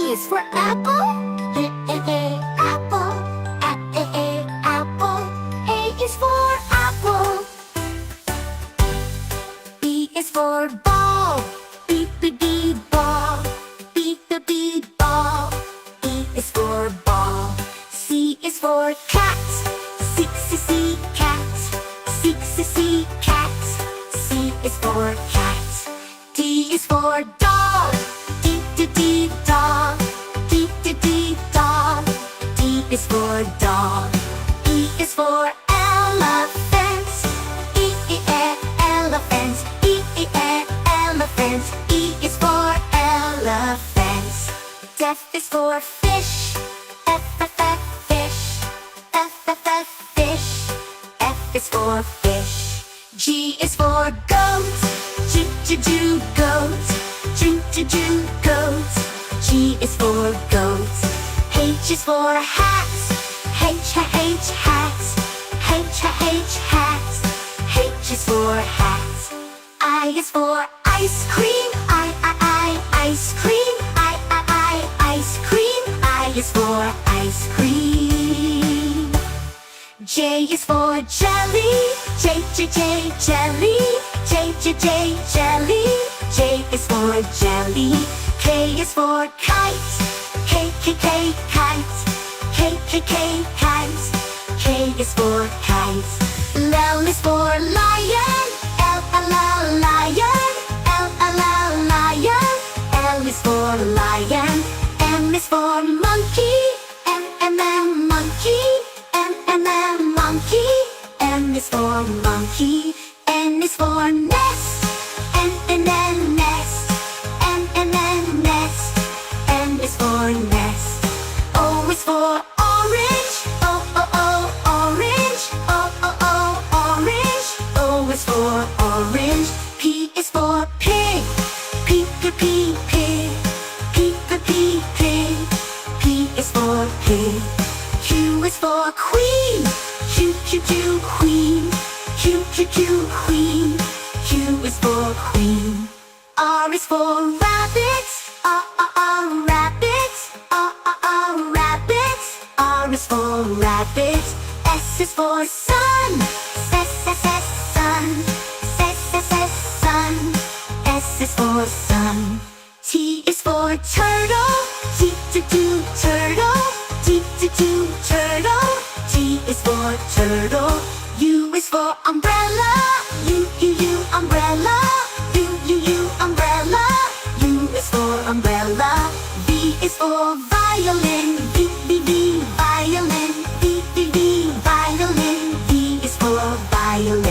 is for apple. Apple. Apple. A is for apple. B is for ball. B ball. B ball. E is for ball. C is for cat. C cat. C cat. C is for cat. D is for dog. D dog. D dog. D is for dog. E is for elephant. Elephant. Elephant. E is for elephant. F is for fish. Fish. Fish. F is for fish. G is for goat. Goat. Goat. G is for goat. H is for hat. Hat. H is for hat. I is for ice cream. Ice cream. Ice cream. I is for ice cream. J is for jelly. Jelly. Jelly. J is for jelly. K is for kite. Kite. K is for kite. L is for lion. Lion. L is for lion. M is for monkey. Monkey. Monkey. M is for monkey. N is for nest. Nest. Nest. N is for nest. O is for orange. Orange. Orange. O is for orange. P is for pig. Pig. P is for pig. Q is for queen. Queen. Queen. Q is for queen. R is for rabbit. Rabbit. Rabbit. R is for rabbit. S is for sun. Sun. Sun. S is for sun. T is for turtle. Turtle. Turtle. T is for turtle. U is for umbrella. Umbrella. Umbrella. U is for umbrella. V is for violin. Violin. V is for violin.